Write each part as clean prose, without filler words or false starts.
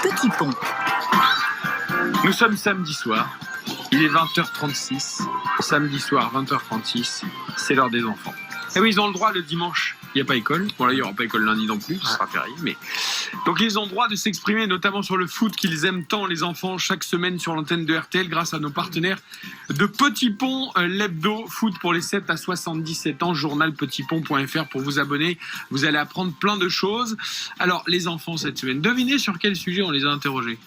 Petit Pont. Nous sommes samedi soir, il est 20h36, samedi soir 20h36, c'est l'heure des enfants. Et oui, ils ont le droit le dimanche, il n'y a pas école, bon là il n'y aura pas école lundi non plus, ce sera férié, mais... Donc ils ont le droit de s'exprimer notamment sur le foot qu'ils aiment tant les enfants chaque semaine sur l'antenne de RTL grâce à nos partenaires de Petit Pont, l'hebdo foot pour les 7 à 77 ans, journalpetitpont.fr pour vous abonner, vous allez apprendre plein de choses. Alors les enfants cette semaine, devinez sur quel sujet on les a interrogés.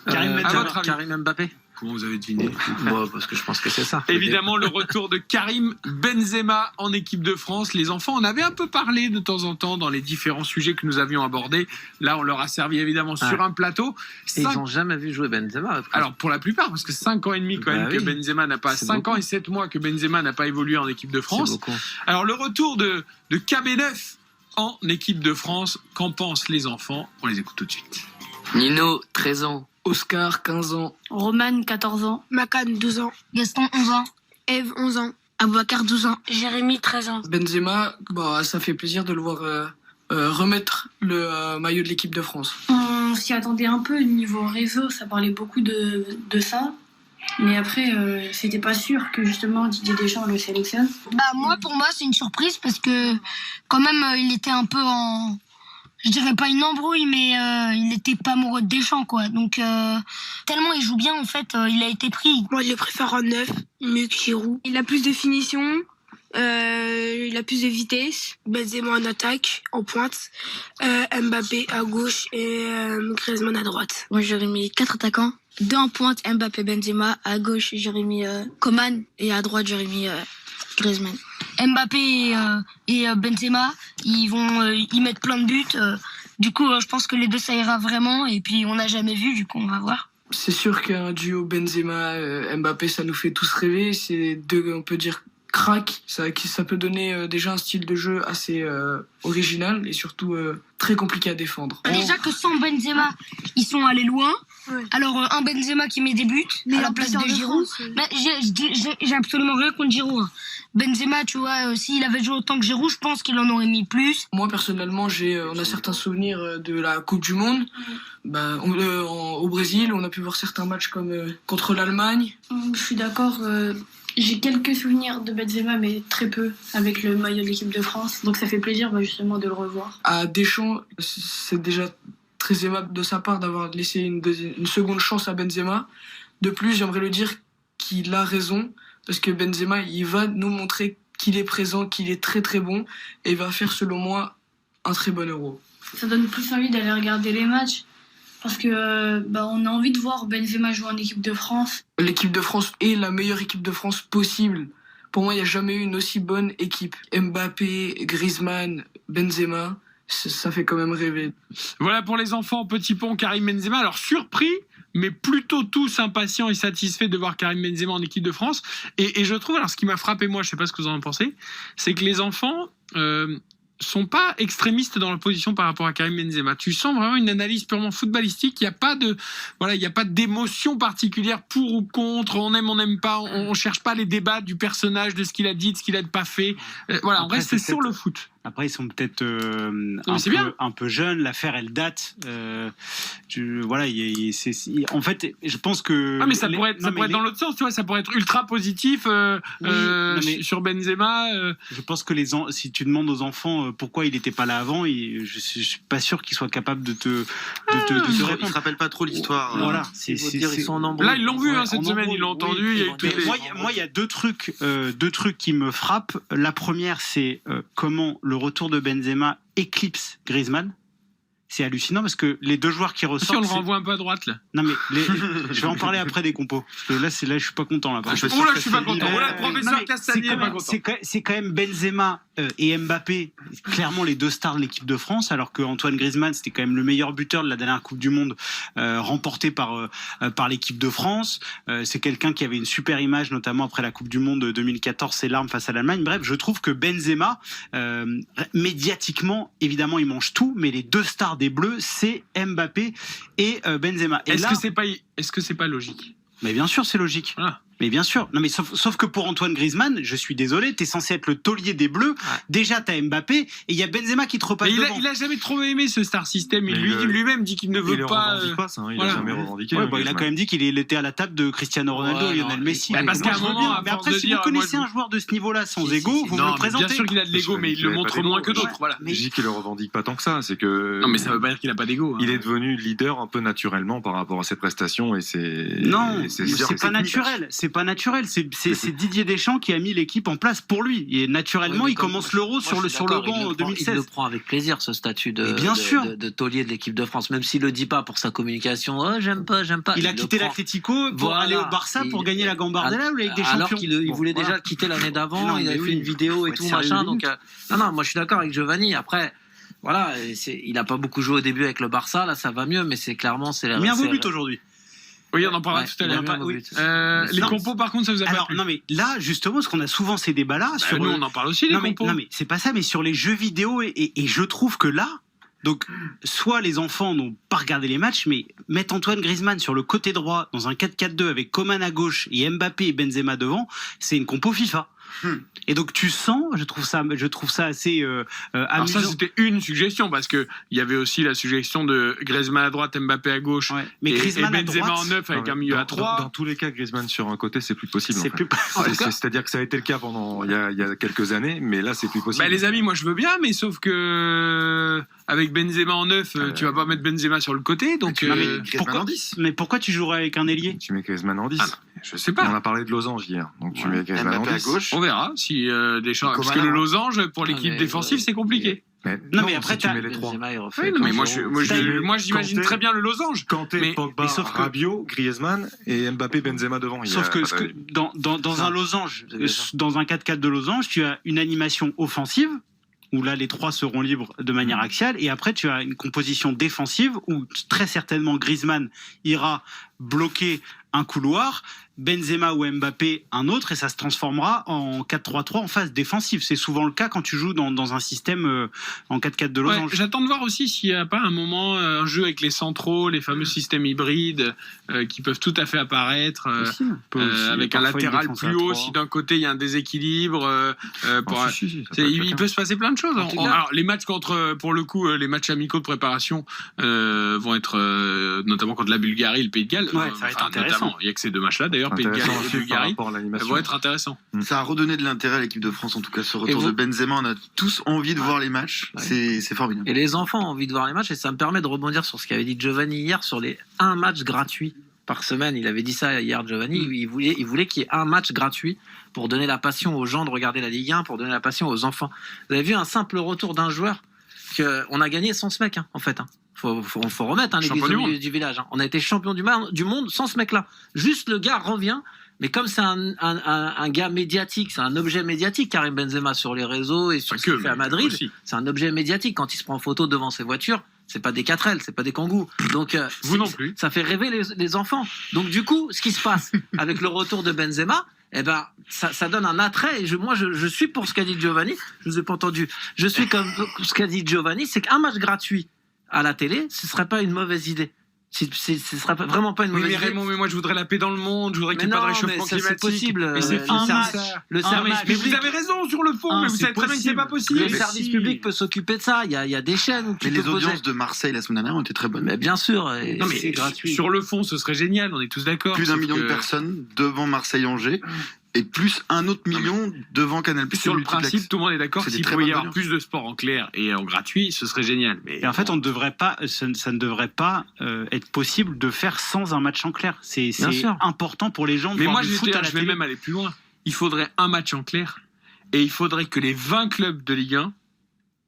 Karim Mbappé. Comment vous avez deviné? Moi, parce que je pense que c'est ça. Évidemment, le retour de Karim Benzema en équipe de France. Les enfants en avaient un peu parlé de temps en temps dans les différents sujets que nous avions abordés. Là, on leur a servi évidemment sur un plateau. Et ils n'ont jamais vu jouer Benzema. Alors, pour la plupart, parce que 5 ans et demi quand même que Benzema n'a pas... 5 ans et 7 mois que Benzema n'a pas évolué en équipe de France. C'est beaucoup. Alors, le retour de KB9 en équipe de France. Qu'en pensent les enfants? On les écoute tout de suite. Nino, 13 ans. Oscar, 15 ans. Roman, 14 ans. Makan, 12 ans. Gaston, 11 ans. Eve, 11 ans. Aboubacar, 12 ans. Jérémy, 13 ans. Benzema, ça fait plaisir de le voir remettre le maillot de l'équipe de France. On s'y attendait un peu niveau réseau, ça parlait beaucoup de ça. Mais après, c'était pas sûr que justement Didier Deschamps le sélectionne. Pour moi, c'est une surprise parce que quand même, il était un peu en... Je dirais pas une embrouille, mais il n'était pas amoureux de Deschamps, quoi. Donc, tellement il joue bien, en fait, il a été pris. Moi, je le préfère en neuf, mieux que Giroud. Il a plus de finition, il a plus de vitesse. Benzema en attaque, en pointe. Mbappé à gauche et Griezmann à droite. Moi, j'aurais mis 4 attaquants. 2 en pointe, Mbappé, Benzema. À gauche, j'aurais mis Coman. Et à droite, j'aurais mis Griezmann. Mbappé et Benzema, ils vont y mettre plein de buts. Du coup, je pense que les deux, ça ira vraiment. Et puis, on n'a jamais vu, du coup, on va voir. C'est sûr qu'un duo Benzema-Mbappé, ça nous fait tous rêver. C'est deux, on peut dire, cracks. Ça peut donner déjà un style de jeu assez original et surtout très compliqué à défendre. Déjà que sans Benzema, ils sont allés loin. Ouais. Alors, un Benzema qui met des buts à la place de Giroud. J'ai absolument rien contre Giroud. Benzema, tu vois, s'il avait joué autant que Giroud, je pense qu'il en aurait mis plus. Moi, personnellement, on a certains souvenirs de la Coupe du Monde. Au Brésil, on a pu voir certains matchs comme contre l'Allemagne. Je suis d'accord. J'ai quelques souvenirs de Benzema, mais très peu avec le maillot de l'équipe de France. Donc ça fait plaisir justement de le revoir. À Deschamps, c'est déjà très aimable de sa part d'avoir laissé une seconde chance à Benzema. De plus, j'aimerais le dire qu'il a raison, parce que Benzema, il va nous montrer qu'il est présent, qu'il est très très bon, et il va faire, selon moi, un très bon Euro. Ça donne plus envie d'aller regarder les matchs, parce que on a envie de voir Benzema jouer en équipe de France. L'équipe de France est la meilleure équipe de France possible. Pour moi, il n'y a jamais eu une aussi bonne équipe. Mbappé, Griezmann, Benzema, ça fait quand même rêver. Voilà pour les enfants, Petit Pont, Karim Benzema. Alors surpris, mais plutôt tous impatients et satisfaits de voir Karim Benzema en équipe de France. Et je trouve, alors ce qui m'a frappé moi, je sais pas ce que vous en pensez, c'est que les enfants sont pas extrémistes dans leur position par rapport à Karim Benzema. Tu sens vraiment une analyse purement footballistique. Il y a pas d'émotion particulière pour ou contre. On aime, on n'aime pas. On cherche pas les débats du personnage, de ce qu'il a dit, de ce qu'il a pas fait. On reste sur le foot. Après, ils sont peut-être un peu jeunes. L'affaire, elle date. En fait, je pense que... Ah, mais ça pourrait être dans l'autre sens, tu vois. Ça pourrait être ultra positif sur Benzema. Je pense que si tu demandes aux enfants pourquoi il n'était pas là avant, je suis pas sûr qu'ils soient capables de te répondre. Ils se rappellent pas trop l'histoire. Voilà. Ils sont en embrouille. Là, ils l'ont vu cette semaine, ils l'ont entendu. Moi, il y a deux trucs qui me frappent. La première, c'est comment le retour de Benzema éclipse Griezmann. C'est hallucinant parce que les deux joueurs qui ressortent... Si on le renvoie un peu à droite, là. Non, mais je vais en parler après des compos. Parce que là, je suis pas content. Là, je suis pas content. Voilà, le professeur Castagnier est pas content. C'est quand même Benzema et Mbappé, clairement les deux stars de l'équipe de France, alors que Antoine Griezmann, c'était quand même le meilleur buteur de la dernière Coupe du Monde remportée par l'équipe de France. C'est quelqu'un qui avait une super image, notamment après la Coupe du Monde de 2014, ses larmes face à l'Allemagne. Bref, je trouve que Benzema, médiatiquement, évidemment, il mange tout, mais les deux stars des Bleus, c'est Mbappé et Benzema. Et est-ce que c'est pas logique? Mais bien sûr, c'est logique. Ah. Mais bien sûr. Non, mais sauf que pour Antoine Griezmann, je suis désolé, t'es censé être le taulier des Bleus. Ouais. Déjà, t'as Mbappé et il y a Benzema qui te repasse Mais devant. il a jamais trop aimé ce star system. Mais Lui-même dit qu'il ne Il veut le pas. revendique pas, ça, il voilà. a jamais revendiqué. Ouais, hein, il a Griezmann. quand même dit qu'il était à la table de Cristiano Ronaldo, Ouais, Lionel non, Messi. parce Moi, qu'à un je veux moment, bien. à Mais force après, de si dire, vous connaissez moi, un joueur de ce niveau-là sans Si, ego, si, si. vous me Non, le mais présentez. bien sûr qu'il a de l'ego, mais il le montre moins que d'autres. Voilà. Je dis qu'il le revendique pas tant que ça. C'est que. Non, mais ça veut pas dire qu'il a pas d'ego. Il est devenu leader un peu naturellement par rapport à ses prestations et Non, et c'est pas naturel. C'est pas naturel. C'est Didier Deschamps qui a mis l'équipe en place pour lui. Et naturellement, il commence l'Euro sur le banc en 2016. Il le prend avec plaisir, ce statut Mais bien sûr. de taulier de l'équipe de France, même s'il le dit pas pour sa communication. Oh, j'aime pas. Il a le quitté prend. l'Atlético pour Voilà. aller au Barça pour gagner la Gambardella ou la Ligue des Alors Champions. qu'il voulait Bon, déjà voilà. le quitter l'année d'avant, Non, il avait mais fait oui, une vidéo et faut tout, être sérieux machin. limite. Donc, non, moi je suis d'accord avec Giovanni. Après, voilà, il a pas beaucoup joué au début avec le Barça, là ça va mieux, mais c'est clairement. Il a mis un beau but aujourd'hui. Oui, on en parlera Ouais, tout à il a l'heure. mis un beau oui. but. Les Non. compos, par contre, ça vous a pas Alors, plu. non, mais là, justement, parce qu'on a souvent ces débats-là sur. Nous, on en parle aussi, les non, mais, compos. non, mais c'est pas ça, mais sur les jeux vidéo, et je trouve que là, donc, soit les enfants n'ont pas regardé les matchs, mais mettre Antoine Griezmann sur le côté droit dans un 4-4-2 avec Coman à gauche et Mbappé et Benzema devant, c'est une compo FIFA. Et donc tu sens, je trouve ça assez Alors ça, amusant. c'était une suggestion, parce que il y avait aussi la suggestion de Griezmann à droite, Mbappé à gauche, Ouais. Mais et Griezmann à Benzema droite, en neuf avec Ouais, un milieu à dans 3. tous les cas, Griezmann sur un côté, c'est plus possible. c'est en fait. plus. C'est-à-dire que ça a été le cas pendant il y a quelques années, mais là, c'est plus possible. Bah, les amis, moi je veux bien, mais sauf que avec Benzema en neuf, tu vas pas mettre Benzema sur le côté, donc Non, mais Griezmann pourquoi, en 10. mais pourquoi tu jouerais avec un ailier? Tu mets Griezmann en 10. Ah, je sais On pas. a parlé de losange hier, donc tu mets Griezmann en Mbappé à 10. gauche. On verra si Deschamps, parce Coman que à le droite. losange pour l'équipe mais, défensive, c'est compliqué. Non, mais après, si tu t'as- mets les trois. Benzema, il refait. Oui, non, mais moi T'as- j'imagine Kanté- très bien le losange. Kanté, Mais- Pogba, mais sauf que- Rabiot, Griezmann et Mbappé, Benzema devant. Sauf que, dans Ça, un losange, c'est déjà ça. dans un 4-4 de losange, tu as une animation offensive, où là les trois seront libres de manière axiale, et après tu as une composition défensive, où très certainement Griezmann ira bloquer un couloir, Benzema ou Mbappé un autre, et ça se transformera en 4-3-3 en phase défensive. C'est souvent le cas quand tu joues dans un système en 4-4 de Ouais, losange. j'attends de voir aussi s'il n'y a pas un moment un jeu avec les centraux, les fameux systèmes hybrides qui peuvent tout à fait apparaître. Possible. On peut aussi, Avec un parfois, une latéral défense à plus haut, 3. si d'un côté il y a un déséquilibre. Il peut se passer plein de choses. En tout cas- Alors, les matchs pour le coup, les matchs amicaux de préparation vont être notamment contre la Bulgarie et le Pays de Galles. Ouais, ça va être intéressant. Notamment. Il n'y a que ces deux matchs-là d'ailleurs, Pays de Galles Intéressant et aussi par Bulgarie, rapport à l'animation. vont être intéressants. Ça a redonné de l'intérêt à l'équipe de France, en tout cas ce Et retour vous de Benzema. On a tous envie de voir les matchs. Ouais. C'est formidable. Et les enfants ont envie de voir les matchs, et ça me permet de rebondir sur ce qu'avait dit Giovanni hier sur les un match gratuit par semaine. Il avait dit ça hier, Giovanni. Il voulait qu'il y ait un match gratuit pour donner la passion aux gens de regarder la Ligue 1, pour donner la passion aux enfants. Vous avez vu un simple retour d'un joueur qu'on a gagné sans ce mec, en fait. Faut remettre l'église Champion au du milieu monde. du village. On a été champion du monde sans ce mec-là. Juste le gars revient. Mais comme c'est un gars médiatique, c'est un objet médiatique, Karim Benzema sur les réseaux et sur Pas ce qu'il que, fait à mais Madrid, aussi. c'est un objet médiatique. Quand il se prend en photo devant ses voitures, c'est pas des 4L, c'est pas des kangous. Donc Vous non plus. ça fait rêver les enfants. Donc du coup, ce qui se passe avec le retour de Benzema, eh ben ça donne un attrait. Et je suis pour ce qu'a dit Giovanni. Je vous ai pas entendu. Je suis comme ce qu'a dit Giovanni, c'est qu'un match gratuit à la télé, ce serait pas une mauvaise idée. Ce serait vraiment pas une Oui, mauvaise mais idée. Raymond, mais moi je voudrais la paix dans le monde, je voudrais qu'il n'y ait Mais pas de non, réchauffement mais ça, climatique. c'est possible. Mais c'est Le fini, service- ça. Le Ah, service mais vous public. avez raison sur le fond, Ah, mais vous c'est savez très bien que c'est pas possible. Le service public peut s'occuper de ça. Il y a des chaînes où tu Mais peux les poser. audiences de Marseille la semaine dernière ont été très bonnes. Mais bien sûr. Et Non, mais c'est gratuit. sur le fond, ce serait génial, on est tous d'accord. Plus d'un sauf million de que personnes devant Marseille-Angers et plus un autre million devant Canal+. Sur le multiplex. principe, tout le monde est d'accord. C'est des S'il très pouvait y bonnes avoir plus de sport en clair et en gratuit, ce serait génial. Mais Et en fait, on ne devrait pas, ça ne devrait pas être possible de faire sans un match en clair. C'est Bien sûr. important pour les gens de mais voir moi, du je foot à la vais télé. même aller plus loin. Il faudrait un match en clair et il faudrait que les 20 clubs de Ligue 1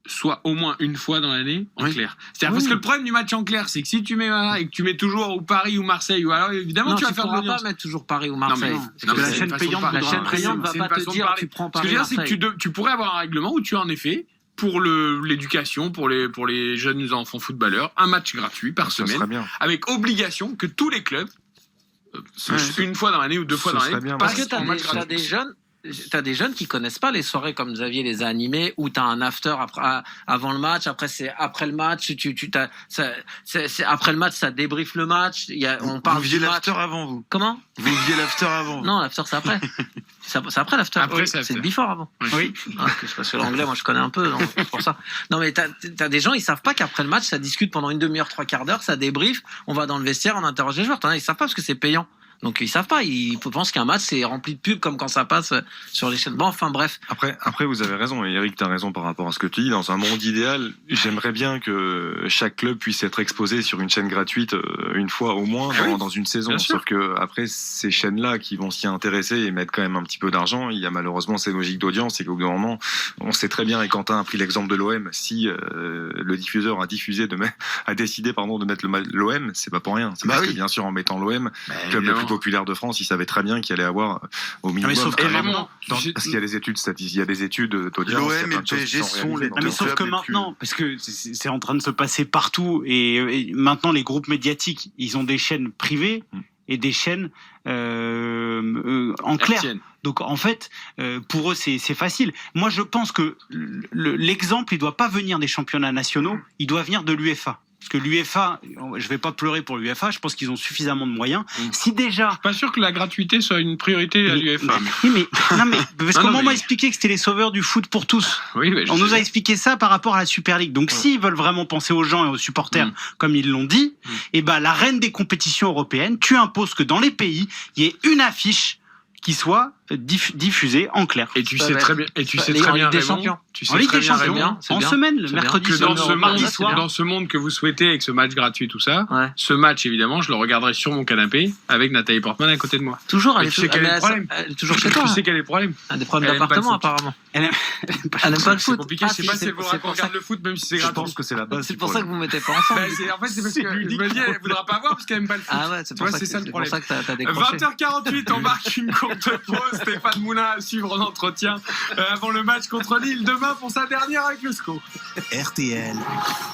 soient au moins une fois dans l'année en Oui. clair. C'est-à-dire parce que le problème du match en clair, c'est que si tu mets et que tu mets toujours ou Paris ou Marseille, ou alors évidemment Non, tu vas tu faire de pourras l'audience. pas mettre toujours Paris ou Non, Marseille. mais, Parce que la c'est chaîne une façon de payante parler. La chaîne payante va C'est pas une te façon de dire parler. tu prends Ce que je Paris veux dire, c'est Marseille. que tu pourrais avoir un règlement où tu as en effet, pour l'éducation, pour les jeunes enfants footballeurs, un match gratuit par Ça semaine, serait bien. avec obligation que tous les clubs, une fois dans l'année ou deux fois Ce dans serait l'année, bien, Parce passent que en match t'as gratuit. des jeunes. t'as des jeunes qui connaissent pas les soirées comme Xavier les a animées, où t'as un after avant le match, après c'est après le match, c'est après le match, ça débriefe le match. On parle Vous viviez du match. l'after avant, vous. Comment? Vous viviez l'after avant. Non, l'after c'est après. C'est après l'after. Après, Oui, c'est c'est le l'after. before avant. Oui. Ah, parce que l'anglais, moi je connais un peu, donc c'est pour ça. Non mais t'as des gens, ils savent pas qu'après le match, ça discute pendant une demi-heure, 3/4 d'heure, ça débrief, on va dans le vestiaire, on interroge les joueurs. T'en as, ils savent pas parce que c'est payant. Donc ils savent pas, ils pensent qu'un match c'est rempli de pubs comme quand ça passe sur les chaînes. Bon, enfin bref. Après, vous avez raison, et Eric, t'as raison par rapport à ce que tu dis. Dans un monde idéal, j'aimerais bien que chaque club puisse être exposé sur une chaîne gratuite une fois au moins dans une saison. Bien sûr. Sauf que après, ces chaînes-là qui vont s'y intéresser et mettre quand même un petit peu d'argent, il y a malheureusement ces logiques d'audience, et qu'au bout d'un moment, on sait très bien, et Quentin a pris l'exemple de l'OM, si le diffuseur a décidé de mettre l'OM, c'est pas pour rien. C'est parce que bien sûr, en mettant l'OM, club le plus populaire de France, il savait très bien qu'il allait avoir au minimum. mais sauf que Parce qu'il y a des études il y a des études d'audience. L'OM et le PSG sont les mais sauf que maintenant, parce que c'est en train de se passer partout, et maintenant les groupes médiatiques, ils ont des chaînes privées et des chaînes en clair. Donc en fait, pour eux, c'est facile. Moi, je pense que l'exemple, il doit pas venir des championnats nationaux, il doit venir de l'UEFA. Parce que l'UEFA, je vais pas pleurer pour l'UEFA, je pense qu'ils ont suffisamment de moyens. Si déjà... Je suis pas sûr que la gratuité soit une priorité à l'UEFA. Oui, mais parce qu'on m'a expliqué que c'était les sauveurs du foot pour tous. Oui, mais on nous a expliqué ça par rapport à la Super League. Donc s'ils veulent vraiment penser aux gens et aux supporters, comme ils l'ont dit, et ben la reine des compétitions européennes, tu imposes que dans les pays, il y ait une affiche qui soit diffusée en clair. Et tu sais très bien, Raymond, tu sais en Ligue très des bien, Champions, Raymond, en semaine, le mercredi que soir, mardi soir. dans ce monde que vous souhaitez avec ce match gratuit, tout ça, Ouais. ce match, évidemment, je le regarderai sur mon canapé avec Nathalie Portman à côté de moi. Toujours, elle Mais est tu sais quel est le problème elle est toujours chez toi. Tu sais quel est le problème? Un des problèmes Elle aime pas le d'appartement, foot. apparemment. Elle aime Elle aime pas le C'est foot. compliqué, je sais pas si elle voudra qu'on regarde le foot, même si c'est Je gratuit. pense que c'est la base. C'est du pour ça que problème. vous mettez pas ensemble. En fait, c'est parce que je me dis, elle voudra pas voir parce qu'elle aime pas le foot. Ah ouais, c'est Tu pour vois, ça c'est ça le pour problème. ça que t'as décroché. 20h48, on marque une courte pause. Stéphane Moulin à suivre en entretien avant le match contre Lille demain pour sa dernière avec le SCO. RTL.